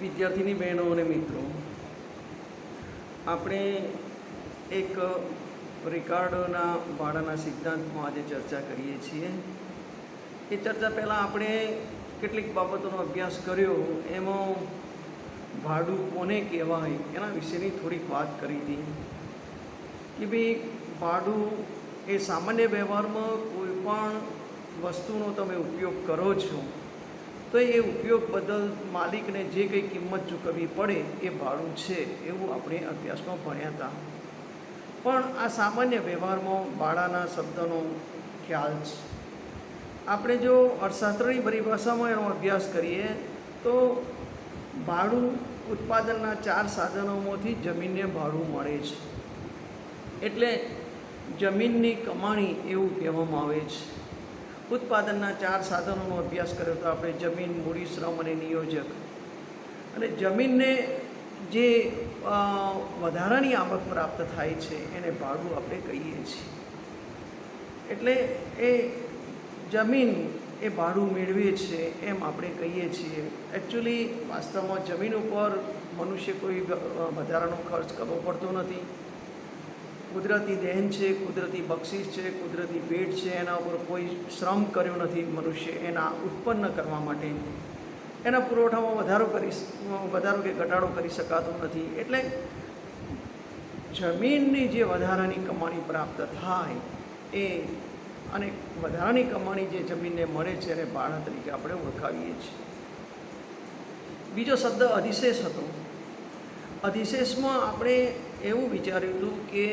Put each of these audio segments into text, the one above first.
વિદ્યાર્થીની બહેનો અને મિત્રો, આપણે એક રિકાર્ડોના ભાડાના સિદ્ધાંતમાં આજે ચર્ચા કરીએ છીએ. એ ચર્ચા પહેલાં આપણે કેટલીક બાબતોનો અભ્યાસ કર્યો. એમાં ભાડું કોને કહેવાય એના વિશેની થોડીક વાત કરી હતી કે ભાઈ ભાડું એ સામાન્ય વ્યવહારમાં કોઈ પણ વસ્તુનો તમે ઉપયોગ કરો છો તો એ ઉપયોગ બદલ માલિકને જે કંઈ કિંમત ચૂકવવી પડે એ ભાડું છે, એવું આપણે અભ્યાસમાં ભણ્યા હતા. પણ આ સામાન્ય વ્યવહારમાં ભાડાના શબ્દનો ખ્યાલ છે. આપણે જો અર્થશાસ્ત્રની પરિભાષામાં એનો અભ્યાસ કરીએ તો ભાડું ઉત્પાદનના 4 સાધનોમાંથી જમીનને ભાડું મળે છે. એટલે જમીનની કમાણી એવું કહેવામાં આવે છે. ઉત્પાદનના 4 સાધનોનો અભ્યાસ કર્યો તો આપણે જમીન, મૂડી, શ્રમ અને નિયોજક. અને જમીનને જે વધારાની આવક પ્રાપ્ત થાય છે એને ભાડું આપણે કહીએ છીએ. એટલે એ જમીન એ ભાડું મેળવે છે એમ આપણે કહીએ છીએ. એકચ્યુઅલી વાસ્તવમાં જમીન ઉપર મનુષ્ય કોઈ વધારાનો ખર્ચ કરવો પડતો નથી. કુદરતી દેન છે, કુદરતી બક્ષિસ છે, કુદરતી ભેટ છે, એના ઉપર કોઈ શ્રમ કર્યો નથી મનુષ્ય એના ઉત્પન્ન કરવા માટે. એના પુરવઠામાં વધારો કે ઘટાડો કરી શકાતો નથી. એટલે જમીનની જે વધારાની કમાણી પ્રાપ્ત થાય એ અને વધારાની કમાણી જે જમીનને મળે છે એને ભાડા તરીકે આપણે ઓળખાવીએ છીએ. બીજો શબ્દ અધિશેષ હતો. અધિશેષમાં આપણે એવું વિચાર્યું હતું કે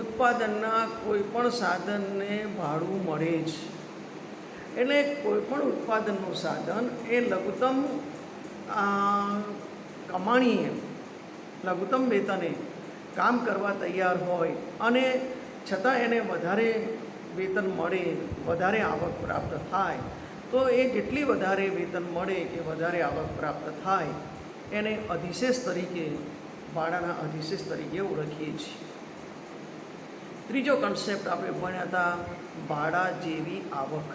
ઉત્પાદનના કોઈ પણ સાધનને ભાડું મળે છે. એટલે કોઈપણ ઉત્પાદનનું સાધન એ લઘુત્તમ કમાણીએ, લઘુત્તમ વેતને કામ કરવા તૈયાર હોય અને છતાં એને વધારે વેતન મળે, વધારે આવક પ્રાપ્ત થાય તો એ જેટલી વધારે વેતન મળે કે વધારે આવક પ્રાપ્ત થાય એને અધિશેષ તરીકે, ભાડાના અધિશેષ તરીકે ઓળખીએ છીએ. ત્રીજો કન્સેપ્ટ આપણે ભણ્યા હતા ભાડા જેવી આવક.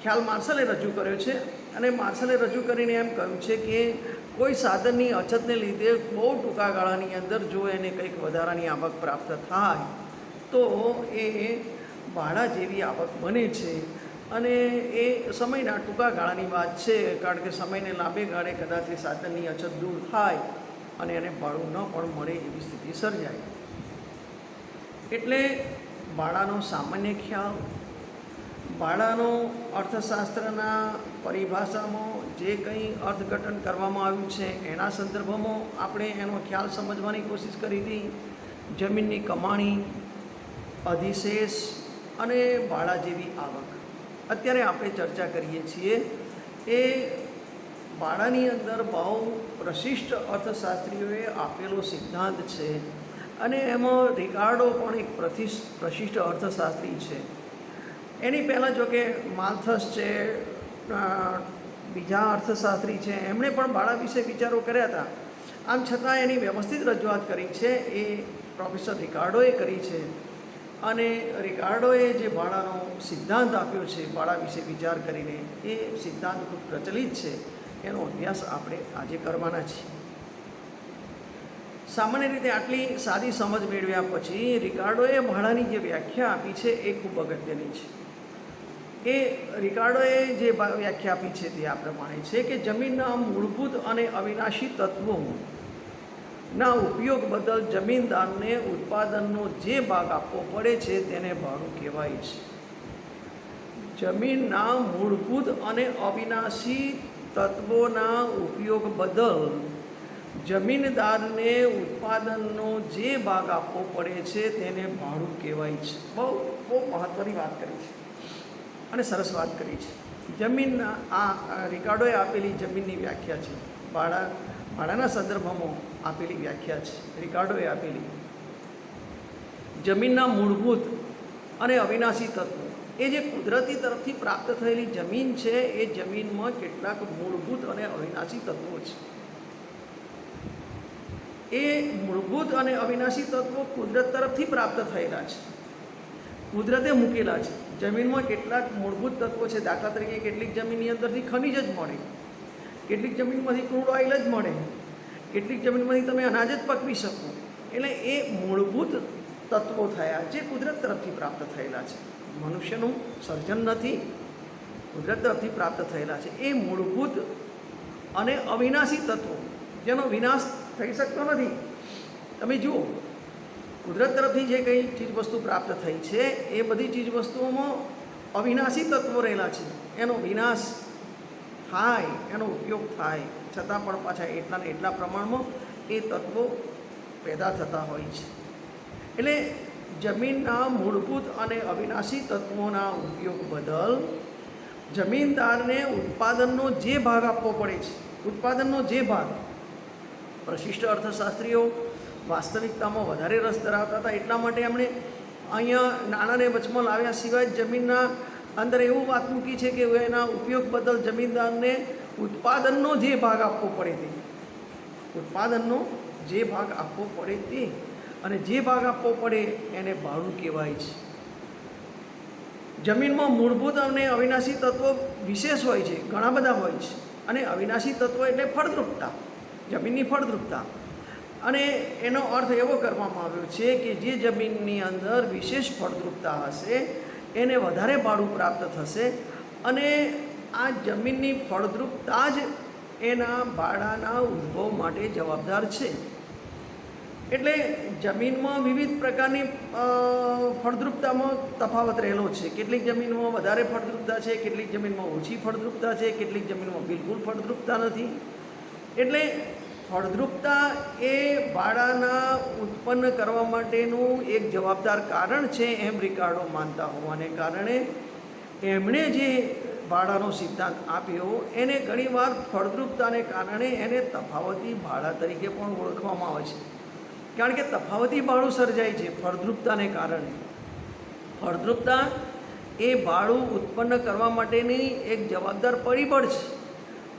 ખ્યાલ માર્શલે રજૂ કર્યો છે અને માર્શલે રજૂ કરીને એમ કહ્યું છે કે કોઈ સાધનની અછતને લીધે બહુ ટૂંકા ગાળાની અંદર જો એને કંઈક વધારાની આવક પ્રાપ્ત થાય તો એ ભાડા જેવી આવક બને છે. અને એ સમયના ટૂંકા ગાળાની વાત છે, કારણ કે સમયને લાંબે ગાળે કદાચ એ સાધનની અછત દૂર થાય અને એને ભાડું ન પણ મળે એવી સ્થિતિ સર્જાય. એટલે ભાડાનો સામાન્ય ખ્યાલ, ભાડાનો અર્થશાસ્ત્રના પરિભાષામાં જે કંઈ અર્થઘટન કરવામાં આવ્યું છે એના સંદર્ભમાં આપણે એનો ખ્યાલ સમજવાની કોશિશ કરી હતી. જમીનની કમાણી, અધિશેષ અને ભાડા જેવી આવક. અત્યારે આપણે ચર્ચા કરીએ છીએ એ ભાડાની અંદર બહુ પ્રશિષ્ટ અર્થશાસ્ત્રીઓએ આપેલો સિદ્ધાંત છે અને એમાં રિકાર્ડો પણ એક પ્રશિષ્ટ અર્થશાસ્ત્રી છે. એની પહેલાં જો કે માલ્થસ છે, બીજા અર્થશાસ્ત્રી છે, એમણે પણ ભાડા વિશે વિચારો કર્યા હતા. આમ છતાં એની વ્યવસ્થિત રજૂઆત કરી છે એ પ્રોફેસર રિકાર્ડોએ કરી છે. અને રિકાર્ડોએ જે ભાડાનો સિદ્ધાંત આપ્યો છે ભાડા વિશે વિચાર કરીને, એ સિદ્ધાંત ખૂબ પ્રચલિત છે. એનો અભ્યાસ આપણે આજે કરવાના છીએ. સામાન્ય રીતે આટલી સાદી સમજ મેળવ્યા પછી રિકાર્ડોએ ભાડાની જે વ્યાખ્યા આપી છે એ ખૂબ અગત્યની છે. એ રિકાર્ડોએ જે વ્યાખ્યા આપી છે તે આ પ્રમાણે છે કે જમીનના મૂળભૂત અને અવિનાશી તત્વોના ઉપયોગ બદલ જમીનદારને ઉત્પાદનનો જે ભાગ આપવો પડે છે તેને ભાડું કહેવાય છે. જમીનના મૂળભૂત અને અવિનાશી તત્વોના ઉપયોગ બદલ જમીનદારને ઉત્પાદનનો જે ભાગ આપવો પડે છે તેને ભાડું કહેવાય છે. બહુ મહત્ત્વની વાત કરી છે અને સરસ વાત કરી છે. જમીનના આ રિકાર્ડોએ આપેલી જમીનની વ્યાખ્યા છે, ભાડાના સંદર્ભમાં આપેલી વ્યાખ્યા છે. રિકાર્ડોએ આપેલી જમીનના મૂળભૂત અને અવિનાશી તત્વો, એ જે કુદરતી તરફથી પ્રાપ્ત થયેલી જમીન છે એ જમીનમાં કેટલાક મૂળભૂત અને અવિનાશી તત્વો છે. એ મૂળભૂત અને અવિનાશી તત્વો કુદરત તરફથી પ્રાપ્ત થયેલા છે, કુદરતે મૂકેલા છે. જમીનમાં કેટલાક મૂળભૂત તત્વો છે. દાખલા તરીકે કેટલીક જમીનની અંદરથી ખનિજ જ મળે, કેટલીક જમીનમાંથી ક્રૂડ ઓઇલ જ મળે, કેટલીક જમીનમાંથી તમે અનાજ જ પકવી શકો. એટલે એ મૂળભૂત તત્વો થયા જે કુદરત તરફથી પ્રાપ્ત થયેલા છે, મનુષ્યનું સર્જન નથી, કુદરત તરફથી પ્રાપ્ત થયેલા છે. એ મૂળભૂત અને અવિનાશી તત્વો જેનો વિનાશ થઈ શકતો નથી. તમે જુઓ, કુદરત તરફથી જે કંઈ ચીજવસ્તુ પ્રાપ્ત થઈ છે એ બધી ચીજવસ્તુઓમાં અવિનાશી તત્વો રહેલા છે. એનો વિનાશ થાય, એનો ઉપયોગ થાય, છતાં પણ પાછા એટલા ને એટલા પ્રમાણમાં એ તત્વો પેદા થતા હોય છે. એટલે જમીનના મૂળભૂત અને અવિનાશી તત્વોના ઉપયોગ બદલ જમીનદારને ઉત્પાદનનો જે ભાગ આપવો પડે છે, ઉત્પાદનનો જે ભાગ, પ્રશિષ્ટ અર્થશાસ્ત્રીઓ વાસ્તવિકતામાં વધારે રસ ધરાવતા હતા, એટલા માટે એમણે અહીંયા નાણાંને વચમાં લાવ્યા સિવાય જમીનના અંદર એવું વાત મૂકી છે કે એના ઉપયોગ બદલ જમીનદારને ઉત્પાદનનો જે ભાગ આપવો પડે તે, ઉત્પાદનનો જે ભાગ આપવો પડે તે, અને જે ભાગ આપવો પડે એને ભાડું કહેવાય છે. જમીનમાં મૂળભૂત અને અવિનાશી તત્વો વિશેષ હોય છે, ઘણા બધા હોય છે. અને અવિનાશી તત્વો એટલે ફળદ્રુપતા, જમીનની ફળદ્રુપતા. અને એનો અર્થ એવો કરવામાં આવ્યો છે કે જે જમીનની અંદર વિશેષ ફળદ્રુપતા હશે એને વધારે ભાડું પ્રાપ્ત થશે, અને આ જમીનની ફળદ્રુપતા જ એના ભાડાના ઉદ્ભવ માટે જવાબદાર છે. એટલે જમીનમાં વિવિધ પ્રકારની ફળદ્રુપતામાં તફાવત રહેલો છે. કેટલીક જમીનમાં વધારે ફળદ્રુપતા છે, કેટલીક જમીનમાં ઓછી ફળદ્રુપતા છે, કેટલીક જમીનમાં બિલકુલ ફળદ્રુપતા નથી. એટલે ફળદ્રુપતા એ ભાડાના ઉત્પન્ન કરવા માટેનું એક જવાબદાર કારણ છે એમ રિકાર્ડો માનતા હોવાને કારણે એમણે જે ભાડાનો સિદ્ધાંત આપ્યો એને ઘણીવાર ફળદ્રુપતાને કારણે એને તફાવતી ભાડા તરીકે પણ ઓળખવામાં આવે છે. કારણ કે તફાવતી ભાડું સર્જાય છે ફળદ્રુપતાને કારણે. ફળદ્રુપતા એ ભાડું ઉત્પન્ન કરવા માટેની એક જવાબદાર પરિબળ છે,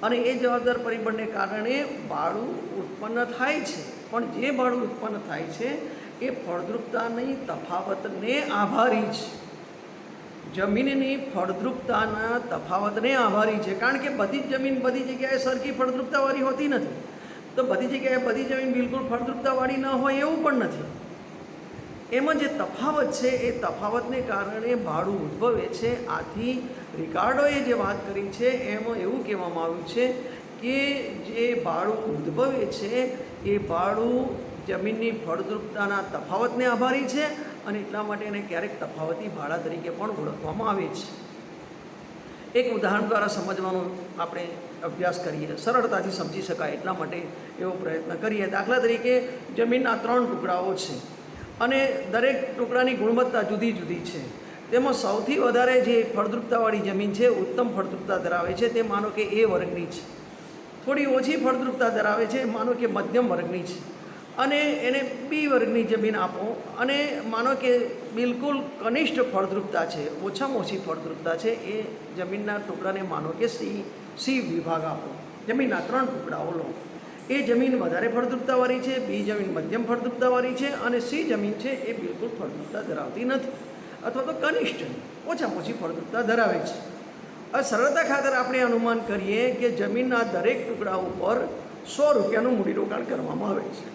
અને એ જવાબદાર પરિબળને કારણે ભાડું ઉત્પન્ન થાય છે. પણ જે ભાડું ઉત્પન્ન થાય છે એ ફળદ્રુપતાની તફાવતને આભારી છે, જમીનની ફળદ્રુપતાના તફાવતને આભારી છે. કારણ કે બધી જ જમીન બધી જગ્યાએ સરખી ફળદ્રુપતાવાળી હોતી નથી, તો બધી જગ્યાએ બધી જમીન બિલકુલ ફળદ્રુપતાવાળી ન હોય એવું પણ નથી. એમાં જે તફાવત છે એ તફાવતને કારણે ભાડું ઉદ્ભવે છે. આથી રિકાર્ડોએ જે વાત કરી છે એમાં એવું કહેવામાં આવ્યું છે કે જે ભાડું ઉદ્ભવે છે એ ભાડું જમીનની ફળદ્રુપતાના તફાવતને આભારી છે, અને એટલા માટે એને ક્યારેક તફાવતી ભાડા તરીકે પણ ઓળખવામાં આવે છે. એક ઉદાહરણ દ્વારા સમજવાનો આપણે અભ્યાસ કરીએ, સરળતાથી સમજી શકાય એટલા માટે એવો પ્રયત્ન કરીએ. દાખલા તરીકે જમીનના 3 ટુકડાઓ છે અને દરેક ટુકડાની ગુણવત્તા જુદી જુદી છે. તેમાં સૌથી વધારે જે ફળદ્રુપતાવાળી જમીન છે, ઉત્તમ ફળદ્રુપતા ધરાવે છે, તે માનો કે એ વર્ગની છે. થોડી ઓછી ફળદ્રુપતા ધરાવે છે, માનો કે મધ્યમ વર્ગની છે. અને એને બી વર્ગની જમીન આપો, અને માનો કે બિલકુલ કનિષ્ઠ ફળદ્રુપતા છે, ઓછામાં ઓછી ફળદ્રુપતા છે, એ જમીનના ટુકડાને માનો કે સી વિભાગ આપો. જમીનના 3 ટુકડાઓ લો. એ જમીન વધારે ફળદ્રુપતાવાળી છે, બી જમીન મધ્યમ ફળદ્રુપતાવાળી છે, અને સી જમીન છે એ બિલકુલ ફળદ્રુપતા ધરાવતી નથી, અથવા તો કનિષ્ઠ ઓછામાં ઓછી ફળદ્રુપતા ધરાવે છે. હવે સરળતા ખાતર આપણે અનુમાન કરીએ કે જમીનના દરેક ટુકડા ઉપર 100 રૂપિયાનું મૂડીરોકાણ કરવામાં આવે છે,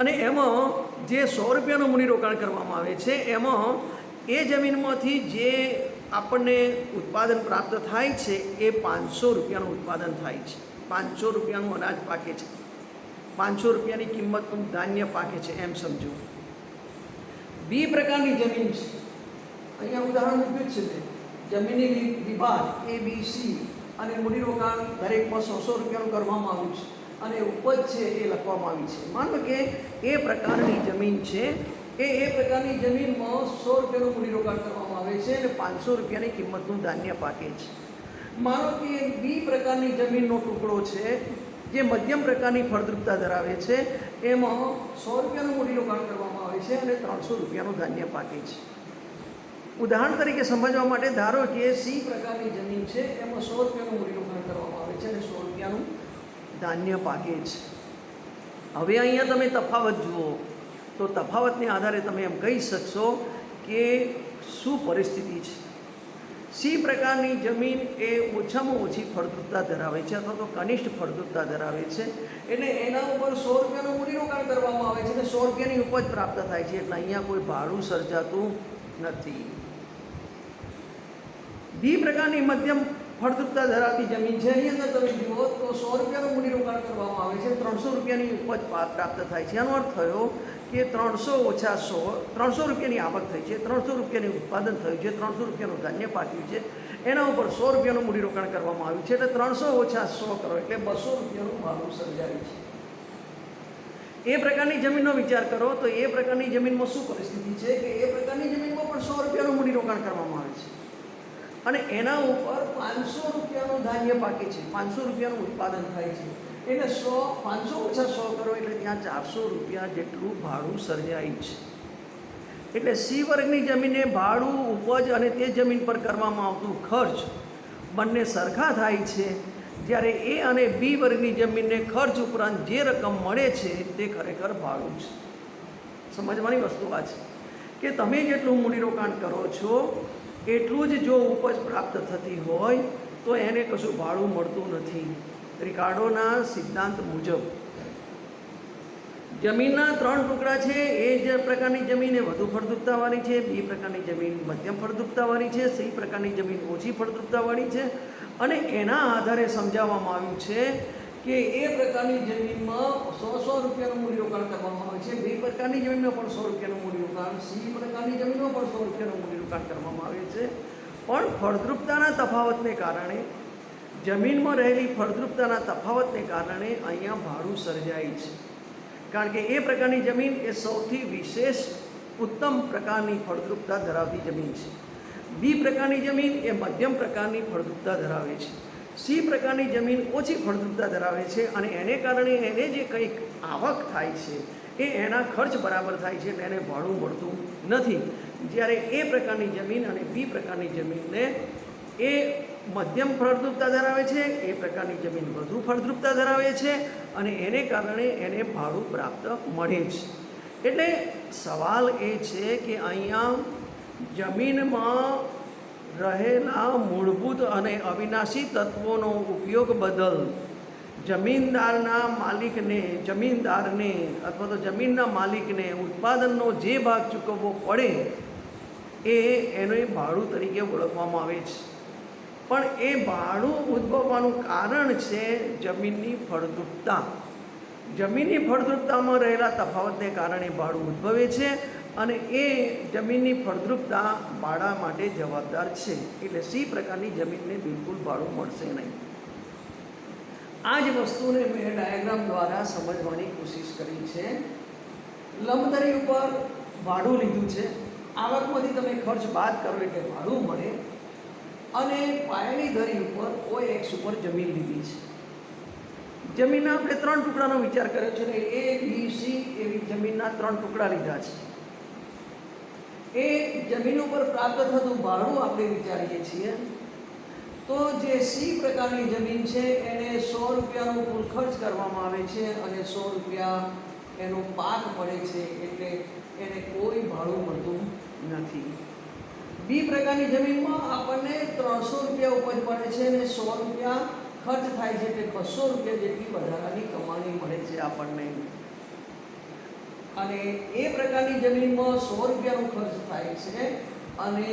અને એમાં જે 100 રૂપિયાનું મૂડીરોકાણ કરવામાં આવે છે એમાં એ જમીનમાંથી જે આપણને ઉત્પાદન પ્રાપ્ત થાય છે એ 500 રૂપિયાનું ઉત્પાદન થાય છે. 500 રૂપિયાનું અનાજ પાકે છે, 500 રૂપિયાની કિંમતનું ધાન્ય પાકે છે, એમ સમજો. બી પ્રકારની જમીન છે, અહીંયા ઉદાહરણ મૂક્યું છે મેં. જમીનની વિભાગ ABC અને મૂડીરોકાણ દરેકમાં 100 રૂપિયાનું કરવામાં આવ્યું છે, અને ઉપજ છે એ લખવામાં આવી છે. માનો કે એ પ્રકારની જમીન છે, એ પ્રકારની જમીનમાં 100 રૂપિયાનું મૂડીરોકાણ કરવામાં આવે છે અને 500 રૂપિયાની કિંમતનું ધાન્ય પાકે છે. માનો કે બી પ્રકારની જમીનનો ટુકડો છે જે મધ્યમ પ્રકારની ફળદ્રુપતા ધરાવે છે, એમાં 100 રૂપિયાનું મૂડીરોકાણ કરવામાં આવે છે અને 300 રૂપિયાનું ધાન્ય પાકે છે. ઉદાહરણ તરીકે સમજવા માટે ધારો કે સી પ્રકારની જમીન છે, એમાં 100 રૂપિયાનું મૂડીરોકાણ કરવામાં આવે છે અને 100 રૂપિયાનું ધાન્ય પાકે છે. હવે અહીંયા તમે તફાવત જુઓ તો તફાવતને આધારે તમે એમ કહી શકશો કે શું પરિસ્થિતિ છે. સી પ્રકારની જમીન એ ઓછામાં ઓછી ફળદ્રુપતા ધરાવે છે અથવા તો કનિષ્ઠ ફળદ્રુપતા ધરાવે છે, એટલે એના ઉપર 100 રૂપિયાનું મૂડીરોકાણ કરવામાં આવે છે અને 100 રૂપિયાની ઉપજ પ્રાપ્ત થાય છે, એટલે અહીંયા કોઈ ભાડું સર્જાતું નથી. બી પ્રકારની મધ્યમ ફળદ્રુપતા ધરાવતી જમીન છે, એની અંદર તમે જુઓ તો 100 રૂપિયાનું મૂડીરોકાણ કરવામાં આવે છે, 300 રૂપિયાની ઉપજ પ્રાપ્ત થાય છે. એનો અર્થ થયો કે 300 ઓછા 100, 300 રૂપિયાની આવક થઈ છે, 300 રૂપિયાની ઉત્પાદન થયું છે, 300 રૂપિયાનું ધાન્ય પાક્યું છે, એના ઉપર 100 રૂપિયાનું મૂડીરોકાણ કરવામાં આવ્યું છે, એટલે 300 ઓછા 100 કરો એટલે 200 રૂપિયાનું ભાડું સર્જાયું છે. એ પ્રકારની જમીનનો વિચાર કરો તો એ પ્રકારની જમીનમાં શું પરિસ્થિતિ છે કે એ પ્રકારની જમીનમાં પણ 100 રૂપિયાનું મૂડીરોકાણ કરવામાં આવે છે અને એના ઉપર 500 રૂપિયાનું ધાન્ય પાકે છે, 500 રૂપિયાનું ઉત્પાદન થાય છે, એટલે 500 ઓછા 100 કરો એટલે ત્યાં 400 રૂપિયા જેટલું ભાડું સર્જાય છે. એટલે સી વર્ગની જમીને ભાડું, ઉપજ અને તે જમીન પર કરવામાં આવતું ખર્ચ બંને સરખા થાય છે, જ્યારે એ અને બી વર્ગની જમીનને ખર્ચ ઉપરાંત જે રકમ મળે છે તે ખરેખર ભાડું છે. સમજવાની વસ્તુ આ છે કે તમે જેટલું મૂડીરોકાણ કરો છો એટલું જ જો ઉપજ પ્રાપ્ત થતી હોય તો એને કશું ભાડું મળતું નથી. રિકાર્ડોના સિદ્ધાંત મુજબ જમીનના 3 ટુકડા છે. એ જ પ્રકારની જમીન એ વધુ ફળદ્રુપતાવાળી છે, બી પ્રકારની જમીન મધ્યમ ફળદ્રુપતાવાળી છે, સી પ્રકારની જમીન ઓછી ફળદ્રુપતાવાળી છે, અને એના આધારે સમજાવવામાં આવ્યું છે કે એ પ્રકારની જમીનમાં 100 રૂપિયાનું મૂડીરોકાણ કરવામાં આવે છે, બી પ્રકારની જમીનમાં પણ 100 રૂપિયાનું મૂડીરોકાણ, સી પ્રકારની જમીનમાં પણ 100 રૂપિયાનું મૂડીરોકાણ કરવામાં આવે છે. પણ ફળદ્રુપતાના તફાવતને કારણે, જમીનમાં રહેલી ફળદ્રુપતાના તફાવતને કારણે અહીંયા ભાડું સર્જાય છે, કારણ કે એ પ્રકારની જમીન એ સૌથી વિશેષ ઉત્તમ પ્રકારની ફળદ્રુપતા ધરાવતી જમીન છે. બી પ્રકારની જમીન એ મધ્યમ પ્રકારની ફળદ્રુપતા ધરાવે છે, સી પ્રકારની જમીન ઓછી ફળદ્રુપતા ધરાવે છે, અને એને કારણે એને જે કંઈક આવક થાય છે એ એના ખર્ચ બરાબર થાય છે, એટલે એને ભાડું મળતું નથી. જ્યારે એ પ્રકારની જમીન અને બી પ્રકારની જમીનને એ મધ્યમ ફળદ્રુપતા ધરાવે છે, એ પ્રકારની જમીન વધુ ફળદ્રુપતા ધરાવે છે, અને એને કારણે એને ભાડું પ્રાપ્ત મળે છે. એટલે સવાલ એ છે કે અહીંયા જમીનમાં રહેલા મૂળભૂત અને અવિનાશી તત્વોનો ઉપયોગ બદલ જમીનદારને અથવા તો જમીનના માલિકને ઉત્પાદનનો જે ભાગ ચૂકવવો પડે એને ભાડું તરીકે ઓળખવામાં આવે છે. પણ એ ભાડું ઉદ્ભવવાનું કારણ છે જમીનની ફળદ્રુપતા. જમીનની ફળદ્રુપતામાં રહેલા તફાવતને કારણે ભાડું ઉદ્ભવે છે, અને એ જમીનની ફળદ્રુપતા ભાડા માટે જવાબદાર છે. એટલે સી પ્રકારની જમીનને બિલકુલ ભાડું મળશે નહીં. આ જ વસ્તુને મેં ડાયાગ્રામ દ્વારા સમજવાની કોશિશ કરી છે. લંબધરી ઉપર ભાડું લીધું છે, આવકમાંથી તમે ખર્ચ બાદ કરો એટલે ભાડું મળે, અને પાયાની ધરી ઉપર OX ઉપર જમીન લીધી છે. જમીનના આપણે 3 ટુકડાનો વિચાર કર્યો છે, ને A, B, C એવી જમીનના 3 ટુકડા લીધા છે. એ જમીન ઉપર પ્રાપ્ત થતું ભાડું આપણે વિચારીએ છીએ તો જે સી પ્રકારની જમીન છે એને 100 રૂપિયાનો કુલ ખર્ચ કરવામાં આવે છે, અને 100 રૂપિયા એનો પાક મળે છે, એટલે એને કોઈ ભાડું મળતું નથી. બી પ્રકારની જમીનમાં આપણને 300 રૂપિયા ઉપજ મળે છે અને 100 રૂપિયા ખર્ચ થાય છે, એટલે 200 રૂપિયા જેટલી વધારાની કમાણી મળે છે આપણને. અને એ પ્રકારની જમીનમાં 100 રૂપિયાનો ખર્ચ થાય છે અને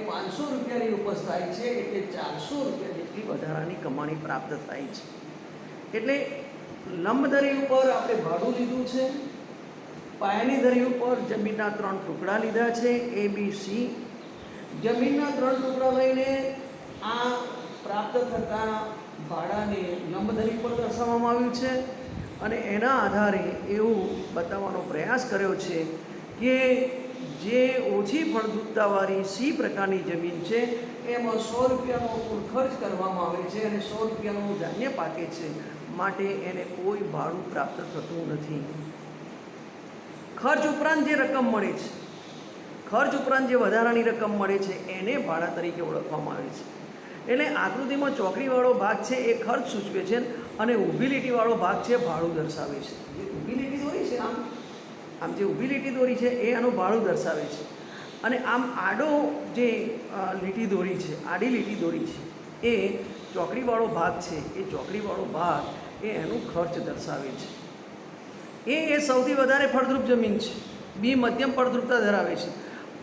500 રૂપિયાની ઉપજ થાય છે, એટલે 400 રૂપિયા જેટલી વધારાની કમાણી પ્રાપ્ત થાય છે. એટલે લંબધરી ઉપર આપણે ભાડું લીધું છે, પાયાની ધરી ઉપર જમીનના 3 ટુકડા લીધા છે ABC. જમીનના 3 ટુકડા લઈને આ પ્રાપ્ત થતા ભાડાને લંબધરી પર દર્શાવવામાં આવ્યું છે, અને એના આધારે એવું બતાવવાનો પ્રયાસ કર્યો છે કે જે ઓછી ફળદ્રુપતાવાળી સી પ્રકારની જમીન છે એમાં 100 રૂપિયાનો કુલ ખર્ચ કરવામાં આવે છે અને 100 રૂપિયાનું ધાન્ય પાકે છે, માટે એને કોઈ ભાડું પ્રાપ્ત થતું નથી. ખર્ચ ઉપરાંત જે રકમ મળે છે, ખર્ચ ઉપરાંત જે વધારાની રકમ મળે છે એને ભાડા તરીકે ઓળખવામાં આવે છે. એટલે આકૃતિમાં ચોકડીવાળો ભાગ છે એ ખર્ચ સૂચવે છે, અને ઊભી લીટીવાળો ભાગ છે ભાડું દર્શાવે છે. જે ઊભી લીટી દોરી છે આમ જે ઊભી લીટી દોરી છે એ આનું ભાડું દર્શાવે છે, અને આમ આડો જે લીટી દોરી છે, આડી લીટી દોરી છે, એ ચોકડીવાળો ભાગ છે. એ ચોકડીવાળો ભાગ એ એનું ખર્ચ દર્શાવે છે. એ સૌથી વધારે ફળદ્રુપ જમીન છે. બી મધ્યમ ફળદ્રુપતા ધરાવે છે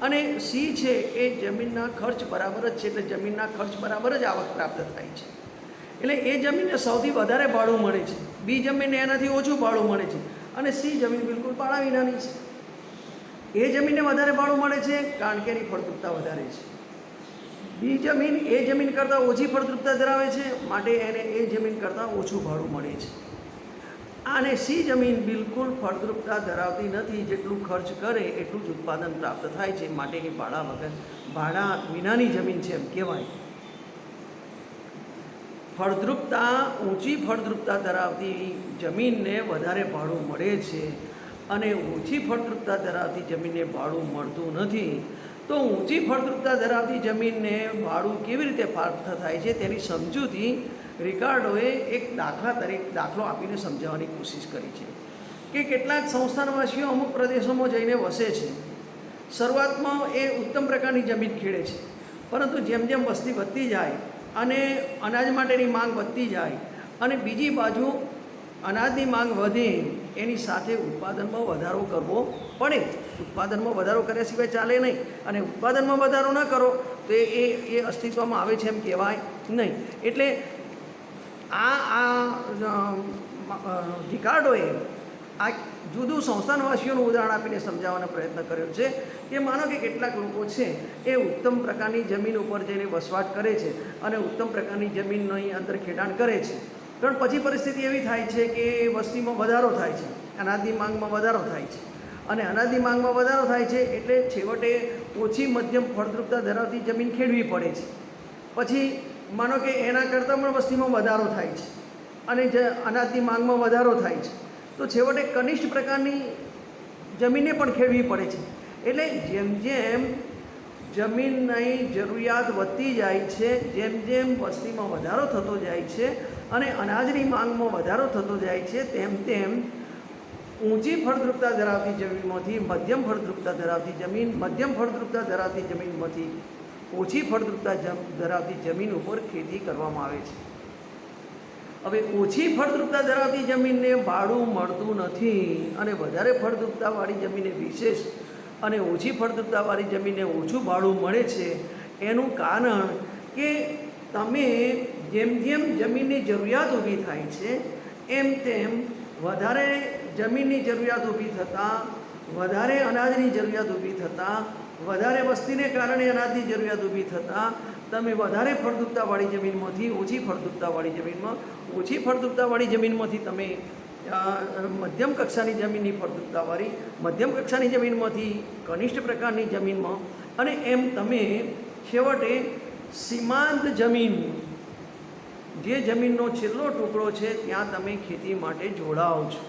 અને સી છે એ જમીનના ખર્ચ બરાબર જ છે, એટલે જમીનના ખર્ચ બરાબર જ આવક પ્રાપ્ત થાય છે. એટલે એ જમીનને સૌથી વધારે ભાડું મળે છે. બી જમીનને એનાથી ઓછું ભાડું મળે છે અને સી જમીન બિલકુલ ભાડા વિનાની છે. એ જમીનને વધારે ભાડું મળે છે કારણ કે એની ફળદ્રુપતા વધારે છે. બી જમીન એ જમીન કરતાં ઓછી ફળદ્રુપતા ધરાવે છે, માટે એને એ જમીન કરતાં ઓછું ભાડું મળે છે. અને સી જમીન બિલકુલ ફળદ્રુપતા ધરાવતી નથી, જેટલું ખર્ચ કરે એટલું જ ઉત્પાદન પ્રાપ્ત થાય છે, માટે એ ભાડા વિનાની જમીન છે એમ કહેવાય. ઊંચી ફળદ્રુપતા ધરાવતી જમીનને વધારે ભાડું મળે છે અને ઓછી ફળદ્રુપતા ધરાવતી જમીનને ભાડું મળતું નથી. તો ઊંચી ફળદ્રુપતા ધરાવતી જમીનને ભાડું કેવી રીતે પ્રાપ્ત થાય છે તેની સમજૂતી રિકાર્ડોએ એક દાખલો આપીને સમજાવવાની કોશિશ કરી છે કે કેટલાક સંસ્થાનવાસીઓ અમુક પ્રદેશોમાં જઈને વસે છે. શરૂઆતમાં એ ઉત્તમ પ્રકારની જમીન ખેડે છે, પરંતુ જેમ જેમ વસ્તી વધતી જાય અને અનાજ માટેની માંગ વધતી જાય અને બીજી બાજુ અનાજની માંગ વધે, એની સાથે ઉત્પાદનમાં વધારો કરવો પડે. ઉત્પાદનમાં વધારો કર્યા સિવાય ચાલે નહીં, અને ઉત્પાદનમાં વધારો ન કરો તો એ અસ્તિત્વમાં આવે છે એમ કહેવાય નહીં. એટલે રિકાર્ડોએ આ જુદું સંસ્થાનવાસીઓનું ઉદાહરણ આપીને સમજાવવાનો પ્રયત્ન કર્યો છે કે માનો કે કેટલાક લોકો છે એ ઉત્તમ પ્રકારની જમીન ઉપર જઈને વસવાટ કરે છે અને ઉત્તમ પ્રકારની જમીનની અંદર ખેડાણ કરે છે, પણ પછી પરિસ્થિતિ એવી થાય છે કે વસ્તીમાં વધારો થાય છે, અનાજની માંગમાં વધારો થાય છે, અને અનાજની માંગમાં વધારો થાય છે એટલે છેવટે ઓછી મધ્યમ ફળદ્રુપતા ધરાવતી જમીન ખેડવી પડે છે. પછી માનો કે એના કરતાં પણ વસ્તીમાં વધારો થાય છે અને અનાજની માંગમાં વધારો થાય છે, તો છેવટે કનિષ્ઠ પ્રકારની જમીનને પણ ખેડવી પડે છે. એટલે જેમ જેમ જમીનની જરૂરિયાત વધતી જાય છે, જેમ જેમ વસ્તીમાં વધારો થતો જાય છે અને અનાજની માંગમાં વધારો થતો જાય છે, તેમ તેમ ઊંચી ફળદ્રુપતા ધરાવતી જમીનમાંથી મધ્યમ ફળદ્રુપતા ધરાવતી જમીન, મધ્યમ ફળદ્રુપતા ધરાવતી જમીનમાંથી ઓછી ફળદ્રુપતા ધરાવતી જમીન ઉપર ખેતી કરવામાં આવે છે. હવે ઓછી ફળદ્રુપતા ધરાવતી જમીનને ભાડું મળતું નથી અને વધારે ફળદ્રુપતાવાળી જમીનને વિશેષ અને ઓછી ફળદ્રુપતાવાળી જમીનને ઓછું ભાડું મળે છે. એનું કારણ કે તમે જેમ જેમ જમીનની જરૂરિયાત ઊભી થાય છે એમ તેમ વધારે જમીનની જરૂરિયાત ઊભી થતાં, વધારે અનાજની જરૂરિયાત ઊભી થતાં, વધારે વસ્તીને કારણે અનાજની જરૂરિયાત ઊભી થતાં તમે વધારે ફળદ્રુપતાવાળી જમીનમાંથી ઓછી ફળદ્રુપતાવાળી જમીનમાંથી તમે મધ્યમ કક્ષાની જમીનની ફળદ્રુપતાવાળી, મધ્યમ કક્ષાની જમીનમાંથી કનિષ્ઠ પ્રકારની જમીનમાં, અને એમ તમે છેવટે સીમાંત જમીન, જે જમીનનો છેલ્લો ટુકડો છે ત્યાં તમે ખેતી માટે જોડાઓ છો.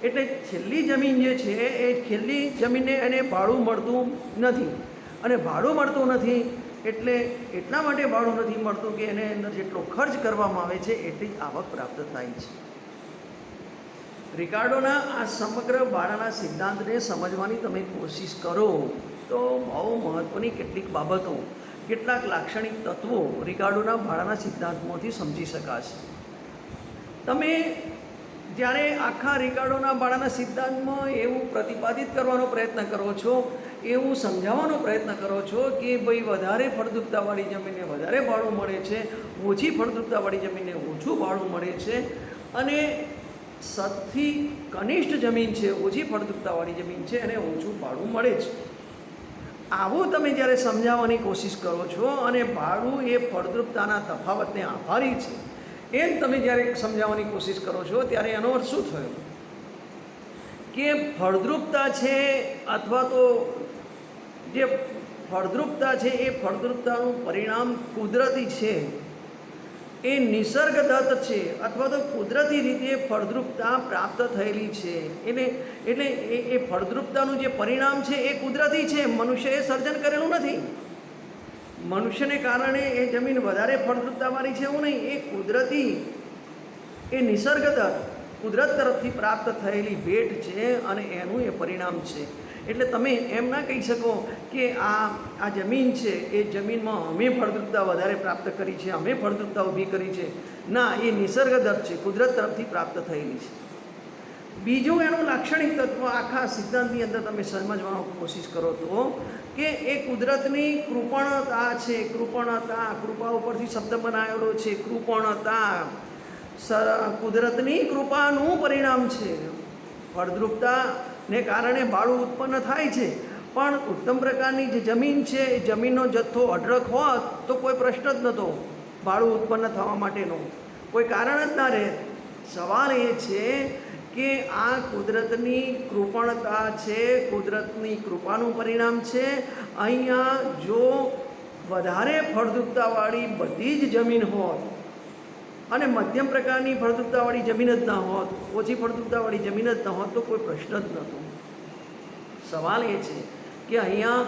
એટલે છેલ્લી જમીન જે છે એ છેલ્લી જમીનને એને ભાડું મળતું નથી, અને ભાડું મળતું નથી એટલે એટલા માટે ભાડું નથી મળતું કે એને અંદર જેટલો ખર્ચ કરવામાં આવે છે એટલી જ આવક પ્રાપ્ત થાય છે. રિકાર્ડોના આ સમગ્ર ભાડાના સિદ્ધાંતને સમજવાની તમે કોશિશ કરો તો બહુ મહત્ત્વની કેટલીક બાબતો, કેટલાક લાક્ષણિક તત્વો રિકાર્ડોના ભાડાના સિદ્ધાંતમાંથી સમજી શકાશે. તમે જ્યારે આખા રિકાર્ડોના ભાડાના સિદ્ધાંતમાં એવું પ્રતિપાદિત કરવાનો પ્રયત્ન કરો છો, એવું સમજાવવાનો પ્રયત્ન કરો છો કે ભાઈ વધારે ફળદ્રુપતાવાળી જમીનને વધારે ભાડું મળે છે, ઓછી ફળદ્રુપતાવાળી જમીનને ઓછું ભાડું મળે છે, અને સૌથી કનિષ્ઠ જમીન છે, ઓછી ફળદ્રુપતાવાળી જમીન છે, એને ઓછું ભાડું મળે છે. આવું તમે જ્યારે સમજાવવાની કોશિશ કરો છો અને ભાડું એ ફળદ્રુપતાના તફાવતને આભારી છે એમ તમે જ્યારે સમજાવવાની કોશિશ કરો છો ત્યારે એનો અર્થ શું થયો કે ફળદ્રુપતા છે અથવા તો જે ફળદ્રુપતા છે એ ફળદ્રુપતાનું પરિણામ કુદરતી છે, એ નિસર્ગદત્ત છે અથવા તો કુદરતી રીતે ફળદ્રુપતા પ્રાપ્ત થયેલી છે. એટલે એ ફળદ્રુપતાનું જે પરિણામ છે એ કુદરતી છે, મનુષ્યએ સર્જન કરેલું નથી. મનુષ્યને કારણે એ જમીન વધારે ફળદ્રુપતાવાળી છે એવું નહીં, એ કુદરતી, એ નિસર્ગદત્ત કુદરત તરફથી પ્રાપ્ત થયેલી ભેટ છે અને એનું એ પરિણામ છે. એટલે તમે એમ ના કહી શકો કે આ જમીન છે એ જમીનમાં અમે ફળદ્રુપતા વધારે પ્રાપ્ત કરી છે, અમે ફળદ્રુપતા ઊભી કરી છે. ના, એ નિસર્ગદત્ત છે, કુદરત તરફથી પ્રાપ્ત થયેલી છે. બીજું એનું લાક્ષણિક તત્વ આખા સિદ્ધાંતની અંદર તમે સમજવાનો કોશિશ કરો તો કે એ કુદરતની કૃપણતા છે. કૃપા ઉપરથી શબ્દ બનાવેલો છે. કૃપણતા કુદરતની કૃપાનું પરિણામ છે. ફળદ્રુપતાને કારણે બાળું ઉત્પન્ન થાય છે, પણ ઉત્તમ પ્રકારની જે જમીન છે એ જમીનનો જથ્થો અઢળક હોત તો કોઈ પ્રશ્ન જ નહોતો બાળું ઉત્પન્ન થવા માટેનો, કોઈ કારણ જ ના રહે. સવાલ એ છે કે આ કુદરતની કૃપણતા છે, કુદરતની કૃપાનું પરિણામ છે. અહીંયા જો વધારે ફળદ્રુપતાવાળી બધી જ જમીન હોત અને મધ્યમ પ્રકારની ફળદ્રુપતાવાળી જમીન જ ના હોત, ઓછી ફળદ્રુપતાવાળી જમીન જ ન હોત તો કોઈ પ્રશ્ન જ નહોતો. સવાલ એ છે કે અહીંયા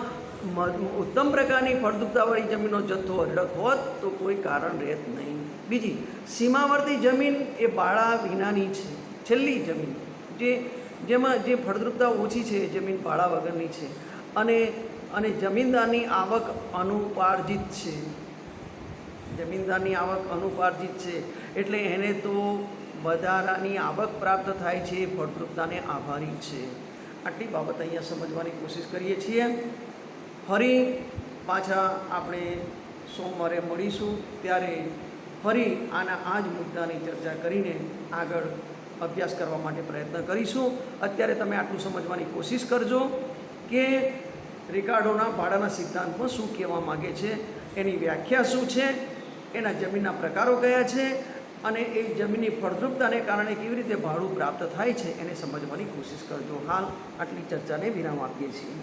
ઉત્તમ પ્રકારની ફળદ્રુપતાવાળી જમીનનો જથ્થો અઢળક હોત તો કોઈ કારણ રહેત નહીં. બીજી, સીમાવર્તી જમીન એ બાળા વિનાની છે. છેલ્લી જમીન જેમાં જે ફળદ્રુપતા ઓછી છે એ જમીન બાળા વગરની છે અને જમીનદારની આવક અનુપાર્જિત છે. જમીનદારની આવક અનુપાર્જિત છે એટલે એને તો વધારાની આવક પ્રાપ્ત થાય છે, ફળદ્રુપતાને આભારી છે. આટલી બાબત અહીંયા સમજવાની કોશિશ કરીએ છીએ. ફરી પાછા આપણે સોમવારે મળીશું, ત્યારે ફરી આ જ મુદ્દાની ચર્ચા કરીને આગળ અભ્યાસ કરવા માટે પ્રયત્ન કરીશું. અત્યારે તમે આટલું સમજવાની કોશિશ કરજો કે રિકાર્ડોના ભાડાના સિદ્ધાંતમાં શું કહેવા માગે છે, એની વ્યાખ્યા શું છે, એના જમીનના પ્રકારો કયા છે અને એ જમીનની ફળદ્રુપતાને કારણે કેવી રીતે ભાડું પ્રાપ્ત થાય છે એને સમજવાની કોશિશ કરજો. હાલ આટલી ચર્ચાને વિરામ આપીએ છીએ.